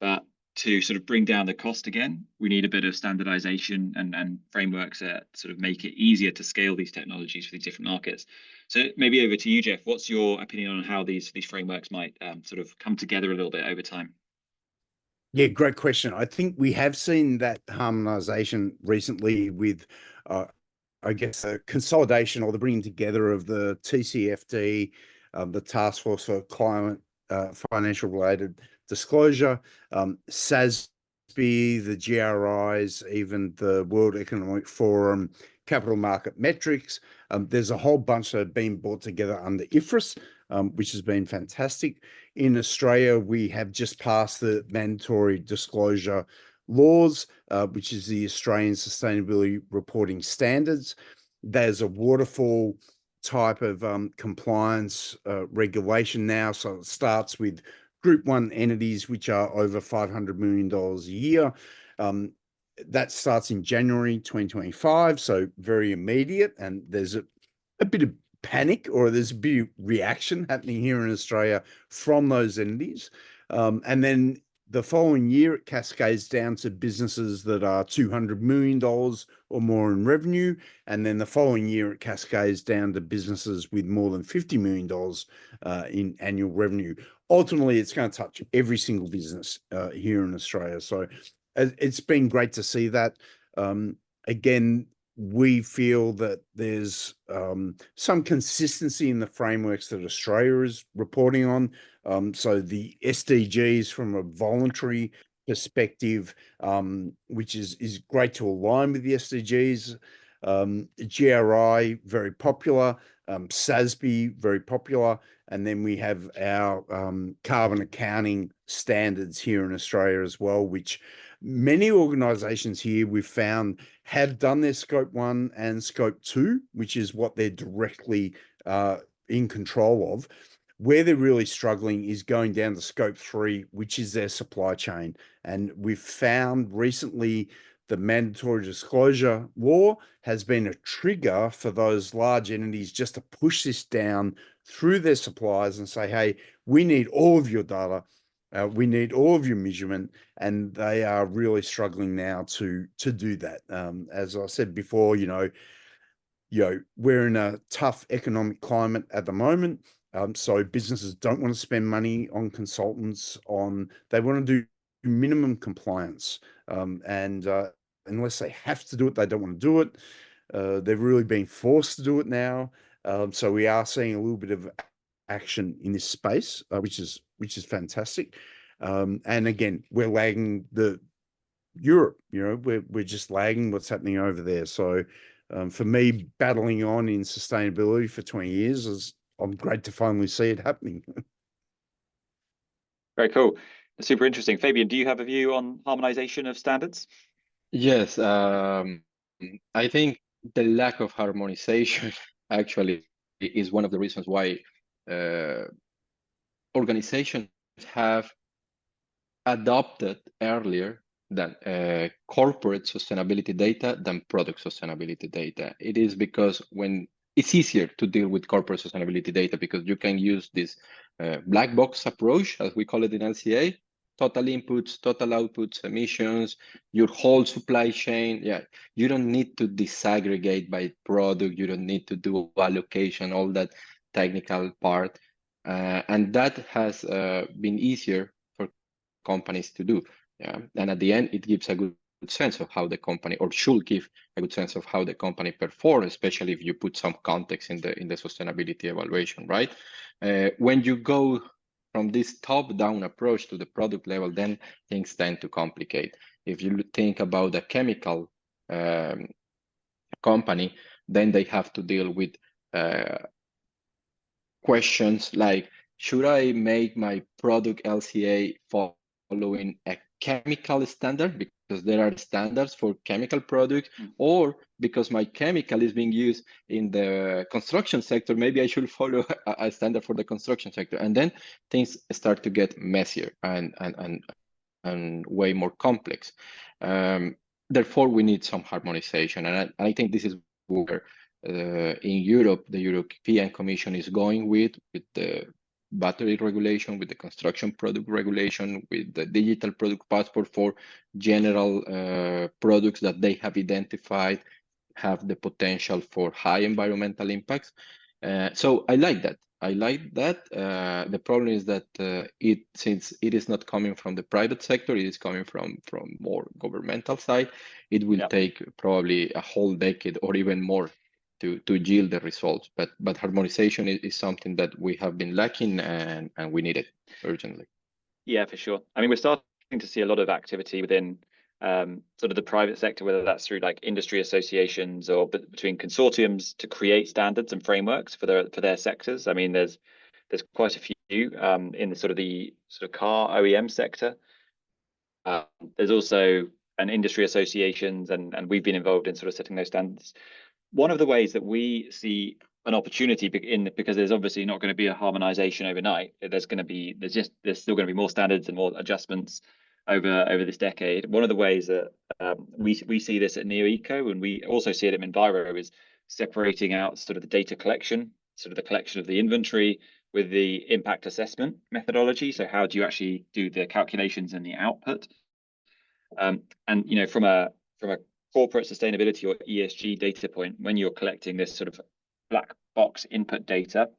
But to sort of bring down the cost again, we need a bit of standardization and frameworks that sort of make it easier to scale these technologies for these different markets. So maybe over to you, Geoff. What's your opinion on how these frameworks might sort of come together a little bit over time? Yeah, great question. I think we have seen that harmonization recently with, I guess, a consolidation or the bringing together of the TCFD, the Task Force for Climate Financial Related Disclosure, SASB, the GRIs, even the World Economic Forum, Capital Market Metrics. There's a whole bunch that have been brought together under IFRS, which has been fantastic. In Australia, we have just passed the mandatory disclosure laws, which is the Australian Sustainability Reporting Standards. There's a waterfall type of compliance regulation now. So it starts with Group 1 entities, which are over $500 million a year. That starts in January 2025, so very immediate. And there's a bit of panic, or there's a bit of reaction happening here in Australia from those entities. And then the following year, it cascades down to businesses that are $200 million or more in revenue. And then the following year, it cascades down to businesses with more than $50 million in annual revenue. Ultimately, it's going to touch every single business here in Australia. So it's been great to see that. Again, we feel that there's some consistency in the frameworks that Australia is reporting on. So the SDGs from a voluntary perspective, which is great to align with the SDGs. GRI, very popular. SASB, very popular. And then we have our carbon accounting standards here in Australia as well, which many organizations here we've found have done their scope 1 and scope 2, which is what they're directly in control of. Where they're really struggling is going down to scope 3, which is their supply chain. And we've found recently the mandatory disclosure law has been a trigger for those large entities just to push this down through their suppliers and say, hey, we need all of your data. We need all of your measurement, and they are really struggling now to do that. As I said before, we're in a tough economic climate at the moment. So businesses don't want to spend money on consultants. They want to do minimum compliance, and unless they have to do it, they don't want to do it. They're really being forced to do it now. So we are seeing a little bit of action in this space, which is fantastic. And again, we're lagging Europe. We're just lagging what's happening over there. So for me, battling on in sustainability for 20 years I'm great to finally see it happening. Very cool. Super interesting. Fabian, do you have a view on harmonization of standards? Yes, I think the lack of harmonization actually is one of the reasons why organizations have adopted earlier than corporate sustainability data than product sustainability data. It is because when it's easier to deal with corporate sustainability data because you can use this black box approach, as we call it in LCA, total inputs, total outputs, emissions, your whole supply chain. Yeah, you don't need to disaggregate by product. You don't need to do allocation, all that technical part. And that has been easier for companies to do. Yeah, and at the end, it gives a good sense of how the company, or should give a good sense of how the company performs, especially if you put some context in the sustainability evaluation, right? When you go from this top-down approach to the product level, then things tend to complicate. If you think about a chemical company, then they have to deal with questions like, should I make my product LCA following a chemical standard because there are standards for chemical products, or because my chemical is being used in the construction sector, maybe I should follow a standard for the construction sector. And then things start to get messier and way more complex. Therefore, we need some harmonization. And I think this is where in Europe, the European Commission is going with the battery regulation, with the construction product regulation, with the digital product passport for general products that they have identified have the potential for high environmental impacts. So I like that. I like that. The problem is that since it is not coming from the private sector, it is coming from more governmental side. It will take probably a whole decade or even more to yield the results. But harmonization is something that we have been lacking, and we need it urgently. Yeah, for sure. I mean, we're starting to see a lot of activity within sort of the private sector, whether that's through like industry associations or between consortiums to create standards and frameworks for their sectors. I mean, there's quite a few in the sort of car OEM sector. There's also an industry associations, and we've been involved in sort of setting those standards. One of the ways that we see an opportunity because there's obviously not going to be a harmonization overnight. There's still going to be more standards and more adjustments over this decade. One of the ways that we see this at neoeco, and we also see it at Minviro, is separating out sort of the data collection, sort of the collection of the inventory, with the impact assessment methodology. So how do you actually do the calculations and the output? And you know, from a corporate sustainability or ESG data point, when you're collecting this sort of black box input data,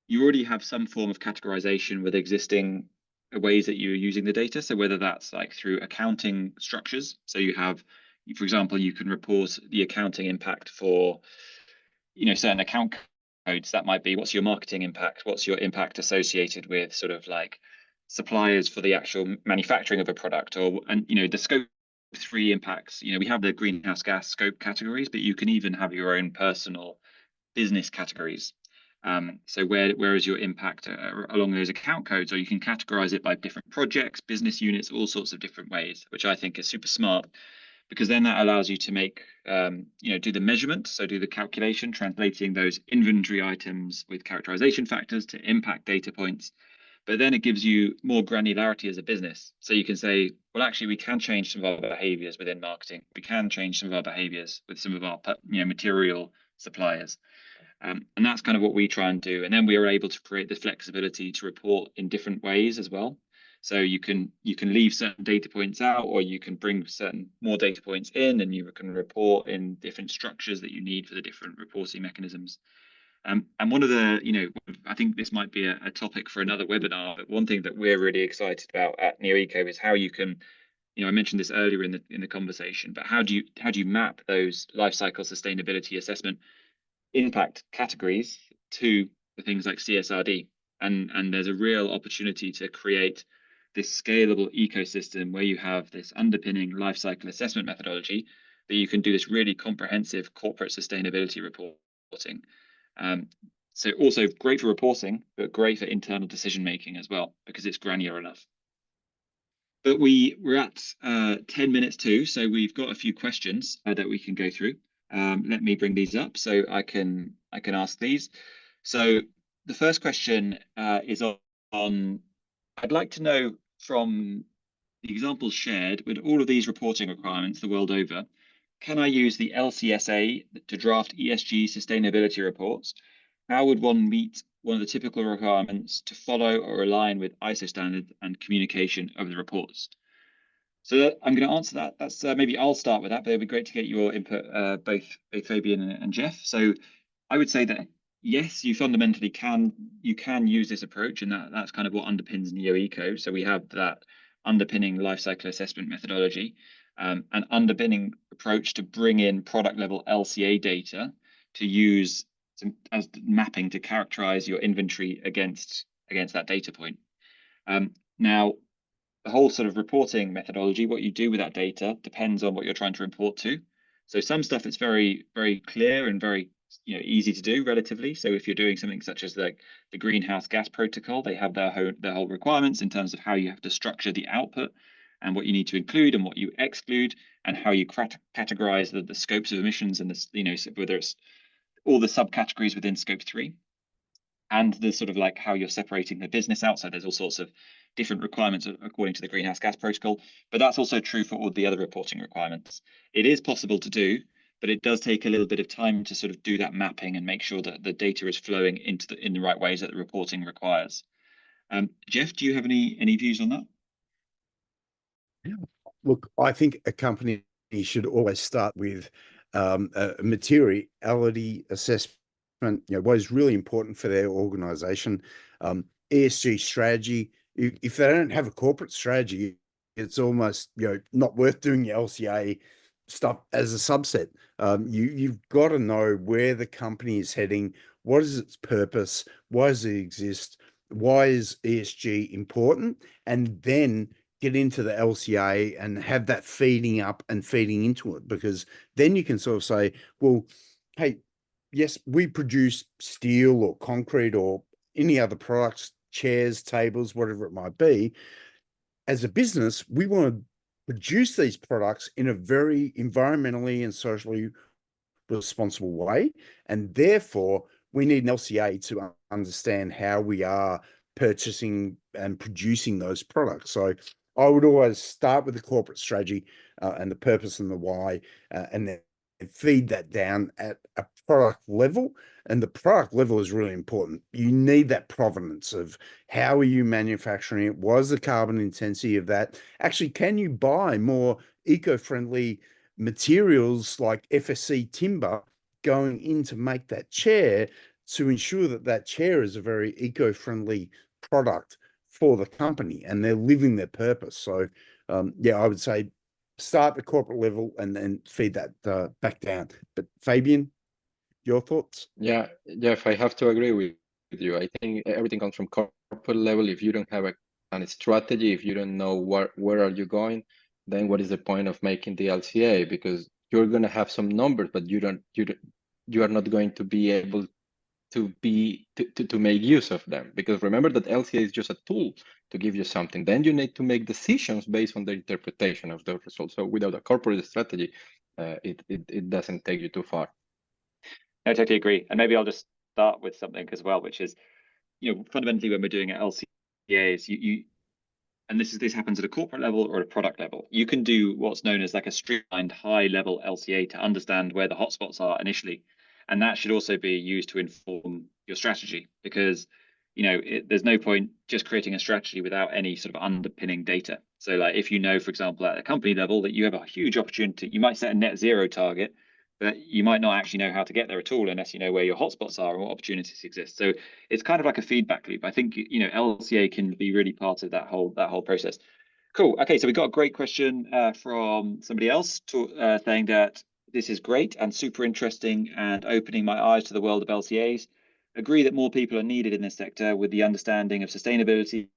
you already have some form of categorization with existing ways that you're using the data. So whether that's like through accounting structures, so you have, for example, you can report the accounting impact for, you know, certain account codes. That might be, what's your marketing impact? What's your impact associated with sort of like suppliers for the actual manufacturing of a product, and you know, the scope 3 impacts. You know, we have the greenhouse gas scope categories, but you can even have your own personal business categories. So where is your impact along those account codes, or you can categorize it by different projects, business units, all sorts of different ways, which I think is super smart, because then that allows you to make, you know, do the measurement, so do the calculation, translating those inventory items with characterization factors to impact data points. But then it gives you more granularity as a business. So you can say, well, actually, we can change some of our behaviors within marketing. We can change some of our behaviors with some of our, you know, material suppliers. And that's kind of what we try and do. And then we are able to create the flexibility to report in different ways as well. So you can leave certain data points out, or you can bring certain more data points in, and you can report in different structures that you need for the different reporting mechanisms. And one of the, you know, I think this might be a topic for another webinar, but one thing that we're really excited about at neoeco is how you can, you know, I mentioned this earlier in the conversation, but how do you map those life cycle sustainability assessment impact categories to the things like CSRD? And there's a real opportunity to create this scalable ecosystem where you have this underpinning life cycle assessment methodology that you can do this really comprehensive corporate sustainability reporting. So also great for reporting, but great for internal decision making as well, because it's granular enough. But we're at 10 minutes too, so we've got a few questions that we can go through. Let me bring these up so I can ask these. So the first question is on I'd like to know, from the examples shared, with all of these reporting requirements the world over, can I use the LCSA to draft ESG sustainability reports? How would one meet one of the typical requirements to follow or align with ISO standards and communication of the reports? So I'm going to answer that. That's maybe I'll start with that, but it'd be great to get your input, both Fabian and Geoff. So I would say that yes, you fundamentally can use this approach, and that's kind of what underpins neoeco. So we have that underpinning life cycle assessment methodology, an underpinning approach to bring in product level LCA data to use as mapping to characterize your inventory against that data point. Now, the whole sort of reporting methodology, what you do with that data, depends on what you're trying to report to. So some stuff is very, very clear and very, you know, easy to do relatively. So if you're doing something such as the greenhouse gas protocol, they have their whole requirements in terms of how you have to structure the output and what you need to include and what you exclude, and how you categorize the scopes of emissions, and you know, whether it's all the subcategories within scope 3, and the sort of like how you're separating the business out. So there's all sorts of different requirements according to the greenhouse gas protocol, but that's also true for all the other reporting requirements. It is possible to do, but it does take a little bit of time to sort of do that mapping and make sure that the data is flowing in the right ways that the reporting requires. Geoff, do you have any views on that? Look, I think a company should always start with a materiality assessment what is really important for their organization. ESG strategy. If they don't have a corporate strategy, it's almost not worth doing your LCA stuff as a subset. You've got to know where the company is heading, what is its purpose, why does it exist, why is ESG important, and then get into the LCA and have that feeding up and feeding into it, because then you can sort of say, well, hey, yes, we produce steel or concrete or any other products, chairs, tables, whatever it might be. As a business, we want to produce these products in a very environmentally and socially responsible way. And therefore, we need an LCA to understand how we are purchasing and producing those products. So I would always start with the corporate strategy and the purpose and the why, and then feed that down at a product level. And the product level is really important. You need that provenance of how are you manufacturing it? What is the carbon intensity of that? Actually, can you buy more eco-friendly materials like FSC timber going in to make that chair, to ensure that that chair is a very eco-friendly product for the company and they're living their purpose? So I would say start the corporate level and then feed that back down. But Fabian, your thoughts? Yeah, Jeff, I have to agree with you. I think everything comes from corporate level. If you don't have a strategy, if you don't know where are you going, then what is the point of making the LCA? Because you're going to have some numbers, but you are not going to be able to make use of them. Because remember that LCA is just a tool to give you something. Then you need to make decisions based on the interpretation of the results. So without a corporate strategy, it doesn't take you too far. I totally agree. And maybe I'll just start with something as well, which is, fundamentally when we're doing LCAs, and this happens at a corporate level or a product level, you can do what's known as like a streamlined high level LCA to understand where the hotspots are initially. And that should also be used to inform your strategy, because there's no point just creating a strategy without any sort of underpinning data. So like if for example, at a company level that you have a huge opportunity, you might set a net zero target, but you might not actually know how to get there at all unless you know where your hotspots are and what opportunities exist. So it's kind of like a feedback loop. I think LCA can be really part of that whole process. Cool. Okay, so we got a great question from somebody else saying that this is great and super interesting and opening my eyes to the world of LCAs. Agree that more people are needed in this sector with the understanding of sustainability,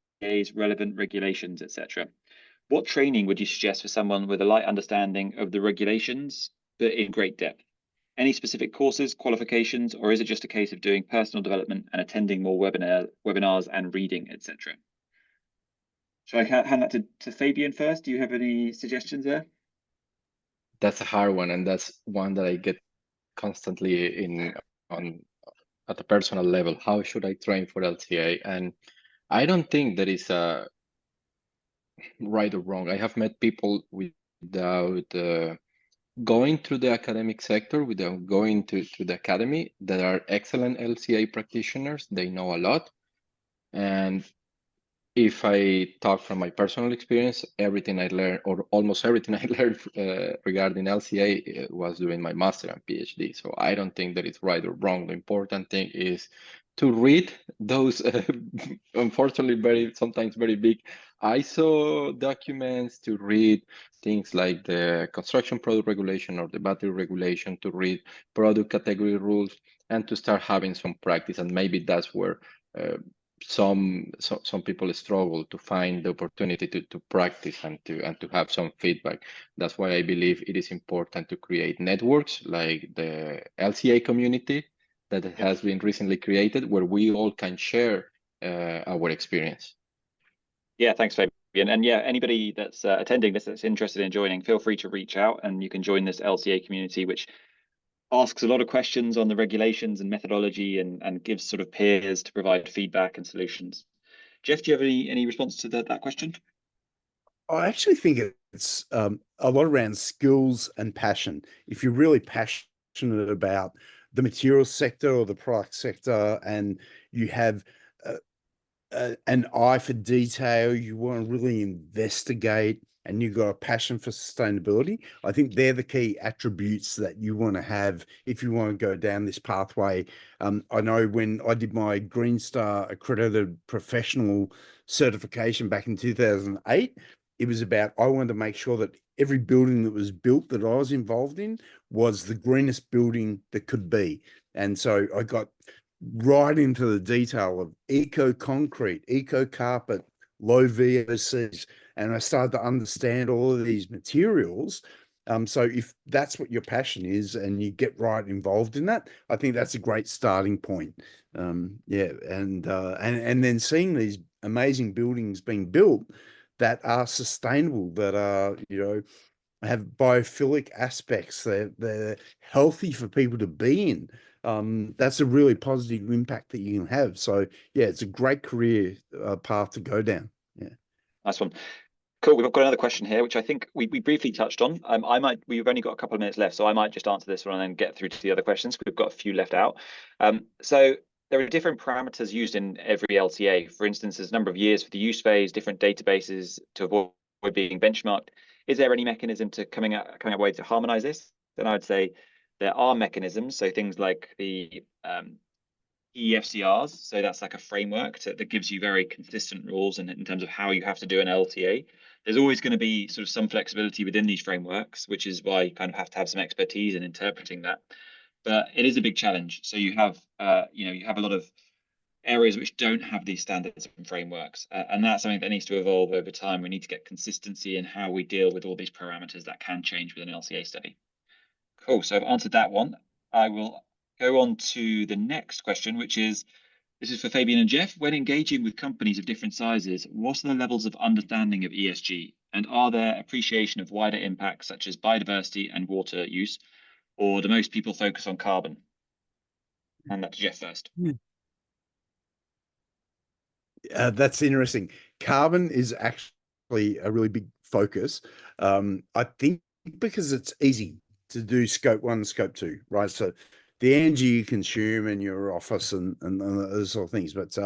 relevant regulations, etc. What training would you suggest for someone with a light understanding of the regulations, but in great depth? Any specific courses, qualifications, or is it just a case of doing personal development and attending more webinars and reading, etc.? Shall I hand that to Fabian first? Do you have any suggestions there? That's a hard one, and that's one that I get constantly at a personal level. How should I train for LCA? And I don't think there is a right or wrong. I have met people without going through the academic sector, without going to the academy, that are excellent LCA practitioners. They know a lot. And if I talk from my personal experience, everything I learned, or almost everything I learned regarding LCA was during my master and PhD. So I don't think that it's right or wrong. The important thing is to read those, unfortunately, sometimes very big ISO documents, to read things like the construction product regulation or the battery regulation, to read product category rules, and to start having some practice. And maybe that's where some people struggle to find the opportunity to practice and to have some feedback. That's why I believe it is important to create networks like the LCA community that has been recently created, where we all can share our experience. Yeah, thanks, Fabian. And yeah, anybody that's attending this that's interested in joining, feel free to reach out and you can join this LCA community, which asks a lot of questions on the regulations and methodology and gives sort of peers to provide feedback and solutions. Geoff, do you have any response to that question? I actually think it's a lot around skills and passion. If you're really passionate about the materials sector or the product sector, and you have an eye for detail, you want to really investigate and you've got a passion for sustainability, I think they're the key attributes that you want to have if you want to go down this pathway. I know when I did my Green Star accredited professional certification back in 2008, it was about, I wanted to make sure that every building that was built that I was involved in was the greenest building that could be. And so I got right into the detail of eco concrete, eco carpet, low VOCs, and I started to understand all of these materials. So if that's what your passion is and you get right involved in that, I think that's a great starting point. Yeah, and then seeing these amazing buildings being built that are sustainable, that are, have biophilic aspects, they're healthy for people to be in. That's a really positive impact that you can have. So yeah, it's a great career path to go down. Yeah. Nice one. Cool. We've got another question here, which I think we briefly touched on. We've only got a couple of minutes left, so I might just answer this one and then get through to the other questions. We've got a few left out. So there are different parameters used in every LCA. For instance, there's a number of years for the use phase, different databases to avoid being benchmarked. Is there any mechanism to coming up with a way to harmonize this? Then I would say there are mechanisms. So things like the EFCRs, so that's like a framework that gives you very consistent rules in terms of how you have to do an LTA. There's always going to be sort of some flexibility within these frameworks, which is why you kind of have to have some expertise in interpreting that. But it is a big challenge. So you have you have a lot of areas which don't have these standards and frameworks, and that's something that needs to evolve over time. We need to get consistency in how we deal with all these parameters that can change with an LCA study. Cool. So I've answered that one. I will go on to the next question, which is, this is for Fabian and Geoff. When engaging with companies of different sizes, what are the levels of understanding of ESG? And are there appreciation of wider impacts such as biodiversity and water use? Or do most people focus on carbon? And that's Geoff first. That's interesting. Carbon is actually a really big focus. I think because it's easy to do scope 1, scope 2, right? So the energy you consume in your office and those sort of things. But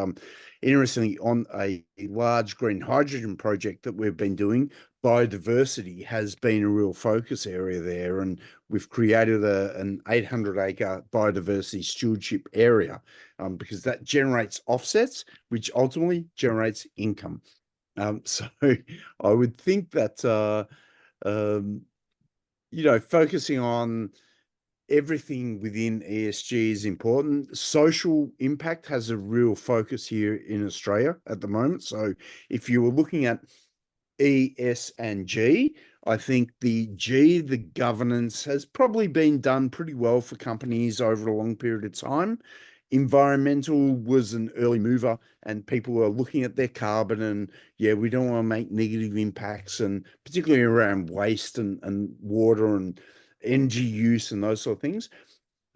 interestingly, on a large green hydrogen project that we've been doing, biodiversity has been a real focus area there. And we've created an 800-acre biodiversity stewardship area because that generates offsets, which ultimately generates income. So I would think that, focusing on everything within ESG is important. Social impact has a real focus here in Australia at the moment. So if you were looking at E, S, and G, I think the G, the governance, has probably been done pretty well for companies over a long period of time. Environmental was an early mover and people were looking at their carbon and, yeah, we don't want to make negative impacts, and particularly around waste and water and energy use and those sort of things.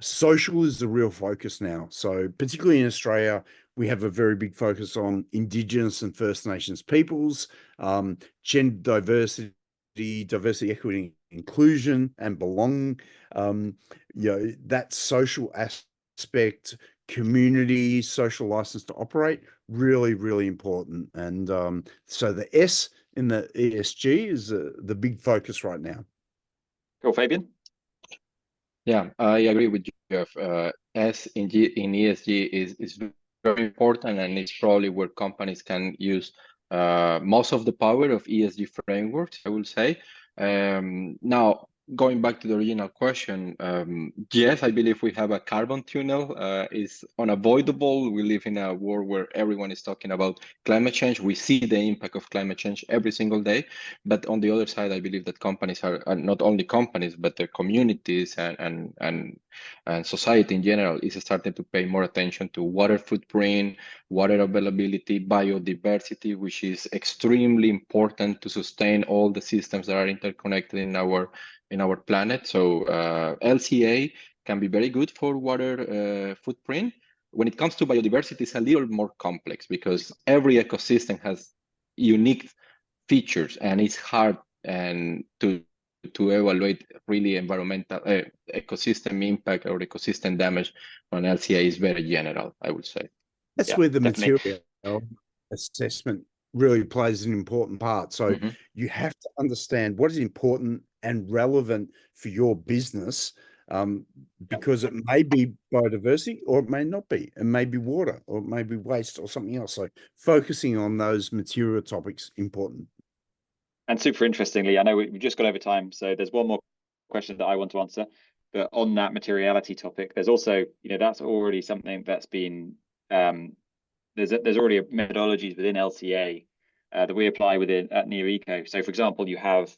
Social is the real focus now. So particularly in Australia, we have a very big focus on Indigenous and First Nations peoples, gender diversity, equity, inclusion, and belonging. That social aspect, community, social license to operate, really, really important. And so the S in the ESG is the big focus right now. Cool, Fabian? Yeah, I agree with you, Geoff. S in ESG is very important, and it's probably where companies can use most of the power of ESG frameworks, I will say. Now, going back to the original question, yes, I believe we have a carbon tunnel. It's unavoidable. We live in a world where everyone is talking about climate change. We see the impact of climate change every single day. But on the other side, I believe that companies are not only companies, but their communities and society in general is starting to pay more attention to water footprint, water availability, biodiversity, which is extremely important to sustain all the systems that are interconnected in our planet. So LCA can be very good for water footprint. When it comes to biodiversity, it's a little more complex because every ecosystem has unique features, and it's hard to evaluate really environmental ecosystem impact or ecosystem damage on LCA is very general, I would say. That's Yeah, where the definitely. material assessment really plays an important part. So Mhm. you have to understand what is important and relevant for your business, because it may be biodiversity or it may not be. It may be water or it may be waste or something else. So focusing on those material topics important. And super interestingly, I know we've just got over time, so there's one more question that I want to answer. But on that materiality topic, there's also, that's already something that's been there's already methodologies within LCA that we apply within at neoeco. So, for example, you have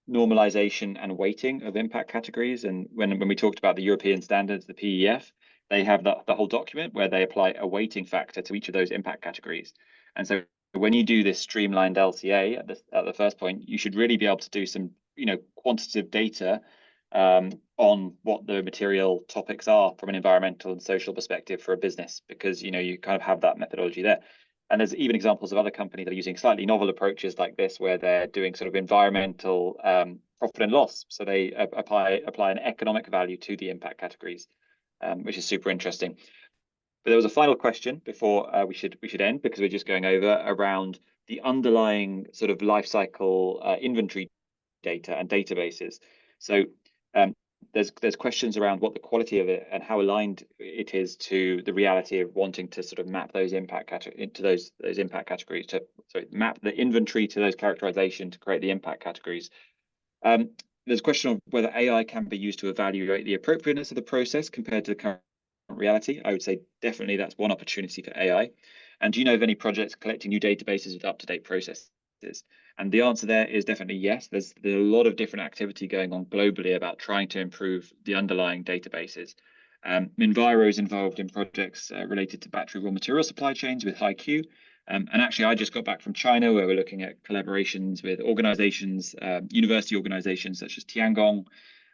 normalization and weighting of impact categories, and when we talked about the European standards, the PEF, they have the whole document where they apply a weighting factor to each of those impact categories. And so when you do this streamlined LCA at the first point, you should really be able to do some quantitative data on what the material topics are from an environmental and social perspective for a business, because you kind of have that methodology there. And there's even examples of other companies that are using slightly novel approaches like this, where they're doing sort of environmental profit and loss. So they apply an economic value to the impact categories, which is super interesting. But there was a final question before we should end, because we're just going over around the underlying sort of life cycle inventory data and databases. So there's questions around what the quality of it and how aligned it is to the reality of wanting to sort of map those impact into those impact categories, to map the inventory to those characterization to create the impact categories. There's a question of whether AI can be used to evaluate the appropriateness of the process compared to the current reality. I would say definitely that's one opportunity for AI. And do you know of any projects collecting new databases with up-to-date processes? And the answer there is definitely yes. There's a lot of different activity going on globally about trying to improve the underlying databases. Minviro is involved in projects related to battery raw material supply chains with HiQ. And actually, I just got back from China, where we're looking at collaborations with organizations, university organizations such as Tiangong,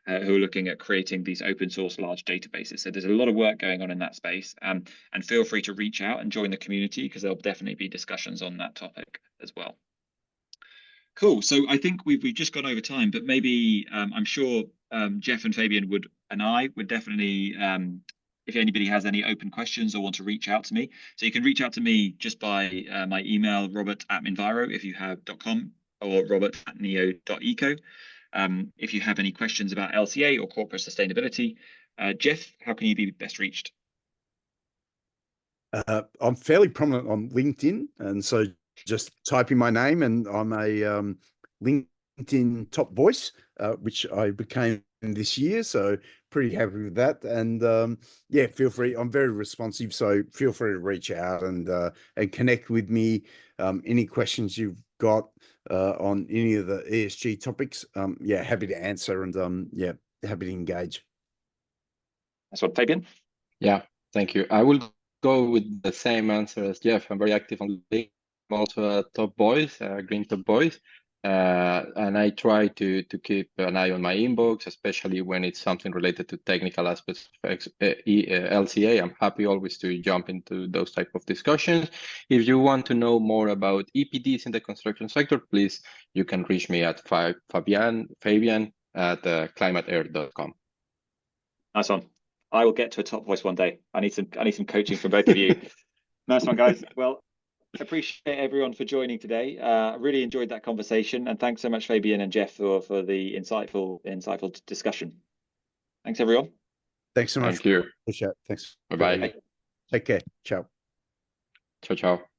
who are looking at creating these open source large databases. So there's a lot of work going on in that space. And feel free to reach out and join the community, because there'll definitely be discussions on that topic as well. Cool. So I think we've just gone over time, but maybe I'm sure Geoff and Fabian I would definitely, if anybody has any open questions or want to reach out to me. So you can reach out to me just by my email, robert@minviro, if you have .com, or robert@neo.eco. If you have any questions about LCA or corporate sustainability. Geoff, how can you be best reached? I'm fairly prominent on LinkedIn, and so just type in my name, and I'm a LinkedIn top voice, which I became this year. So pretty happy with that. And yeah, feel free. I'm very responsive, so feel free to reach out and connect with me. Any questions you've got on any of the ESG topics, yeah, happy to answer, and yeah, happy to engage. That's what, Fabian? Yeah, thank you. I will go with the same answer as Geoff. I'm very active on LinkedIn. I'm also a top voice, green top voice. And I try to keep an eye on my inbox, especially when it's something related to technical aspects of LCA. I'm happy always to jump into those type of discussions. If you want to know more about EPDs in the construction sector, please, you can reach me at Fabian at climateair.com. Nice one. I will get to a top voice one day. I need some coaching from both of you. Nice one, guys. Well, appreciate everyone for joining today. Really enjoyed that conversation, and thanks so much, Fabian and Geoff, for the insightful discussion. Thanks, everyone. Thanks so much. Thank you. Appreciate it. Thanks. Bye-bye. Take care. Ciao. Ciao, ciao.